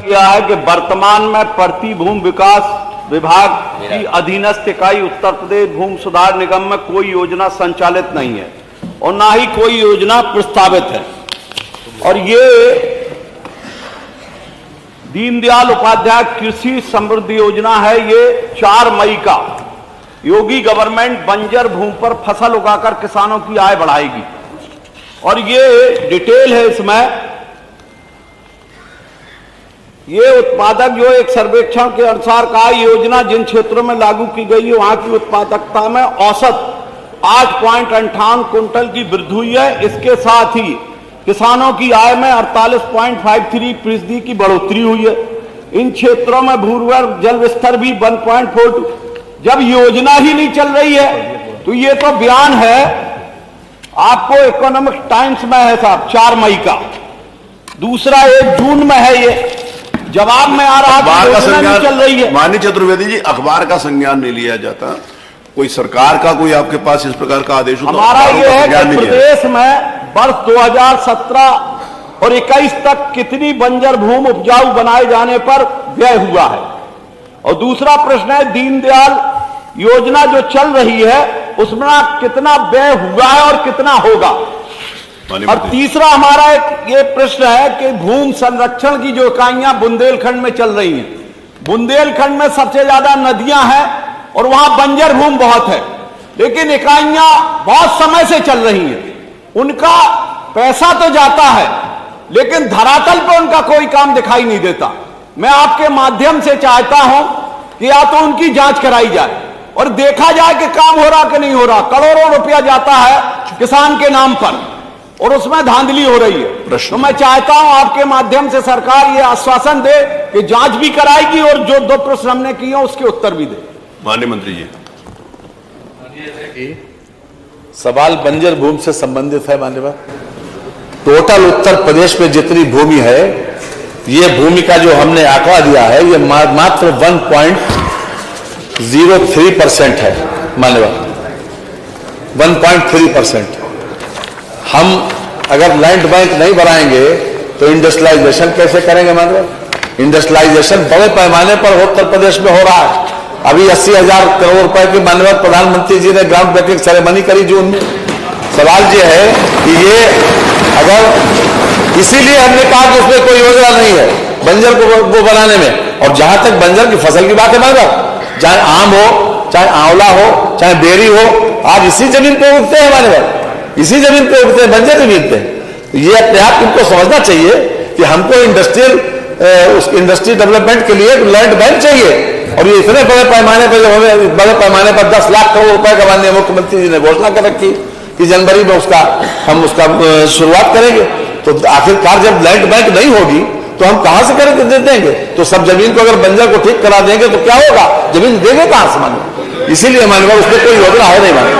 किया है कि वर्तमान में प्रति भूमि विकास विभाग की अधीनस्थ इकाई उत्तर प्रदेश भूमि सुधार निगम में कोई योजना संचालित नहीं है और ना ही कोई योजना प्रस्तावित है। और ये दीनदयाल उपाध्याय कृषि समृद्धि योजना है। ये 4 मई का योगी गवर्नमेंट बंजर भूमि पर फसल उगाकर किसानों की आय बढ़ाएगी। और ये डिटेल है इसमें। ये उत्पादक जो एक सर्वेक्षण के अनुसार कहा, योजना जिन क्षेत्रों में लागू की गई है वहां की उत्पादकता में औसत 8.58 कुंटल की वृद्धि हुई है। इसके साथ ही किसानों की आय में 48.53% की बढ़ोतरी हुई है। इन क्षेत्रों में भूगर्भ जल स्तर भी 1.42। जब योजना ही नहीं चल रही है तो ये तो बयान है आपको इकोनॉमिक टाइम्स में है साहब 4 मई का। दूसरा 1 जून में है। ये जवाब में आ रहा है योजना नहीं चल रही है। माननीय चतुर्वेदी जी, अखबार का संज्ञान नहीं लिया जाता। कोई सरकार का कोई आपके पास इस प्रकार का आदेश हो? हमारा ये है कि प्रदेश में वर्ष 2017 और 21 तक कितनी बंजर भूमि उपजाऊ बनाए जाने पर व्यय हुआ है। और दूसरा प्रश्न है दीनदयाल योजना जो चल रही है उसमें कितना व्यय हुआ है और कितना होगा। और तीसरा हमारा एक ये प्रश्न है कि भूमि संरक्षण की जो इकाइयां बुंदेलखंड में चल रही हैं, बुंदेलखंड में सबसे ज्यादा नदियां हैं और वहां बंजर भूमि बहुत है, लेकिन इकाइयां बहुत समय से चल रही हैं। उनका पैसा तो जाता है लेकिन धरातल पर उनका कोई काम दिखाई नहीं देता। मैं आपके माध्यम से चाहता हूं कि या तो उनकी जांच कराई जाए और देखा जाए कि काम हो रहा कि नहीं हो रहा। करोड़ों रुपया जाता है किसान के नाम पर और उसमें धांधली हो रही है। तो मैं चाहता हूं आपके माध्यम से सरकार ये आश्वासन दे कि जांच भी कराएगी और जो 2 प्रश्न हमने किए उसके उत्तर भी दे। माननीय मंत्री जी, सवाल बंजर भूमि से संबंधित है। माननीय टोटल उत्तर प्रदेश में जितनी भूमि है, ये भूमि का जो हमने आंकड़ा दिया है ये मात्र 1.03% है। माननीय 1.3%। हम अगर लैंड बैंक नहीं बनाएंगे तो इंडस्ट्रियलाइजेशन कैसे करेंगे? माननीय इंडस्ट्रियलाइजेशन बड़े पैमाने पर उत्तर प्रदेश में हो रहा है। अभी 80,000 करोड़ रुपए की माननीय प्रधानमंत्री जी ने ग्राउंड ब्रेकिंग सेरेमनी करी जून में। सवाल ये है कि ये अगर इसीलिए हमने कहा कि उसमें कोई योजना नहीं है बंजर को वो बनाने में। और जहां तक बंजर की फसल की बात है माननीय, चाहे आम हो, चाहे आंवला हो, चाहे बेरी हो, आज इसी जमीन पे उगते हैं माननीय, इसी जमीन पे उगते हैं, बंजर जमीन पे। ये अपने आप इनको समझना चाहिए कि हमको इंडस्ट्री डेवलपमेंट के लिए लैंड बैंक चाहिए। और ये इतने बड़े पैमाने पर, जब हमें बड़े पैमाने पर 10 लाख करोड़ रुपए का माननीय मुख्यमंत्री जी ने घोषणा कर रखी कि जनवरी में हम उसका शुरुआत करेंगे, तो आखिरकार जब लैंड बैंक नहीं होगी तो हम कहां से करके दे देंगे? तो सब जमीन को अगर बंजर को ठीक करा देंगे तो क्या होगा? जमीन देंगे कहां से माननीय? इसीलिए माननीय उसमें कोई योजना है नहीं माननीय।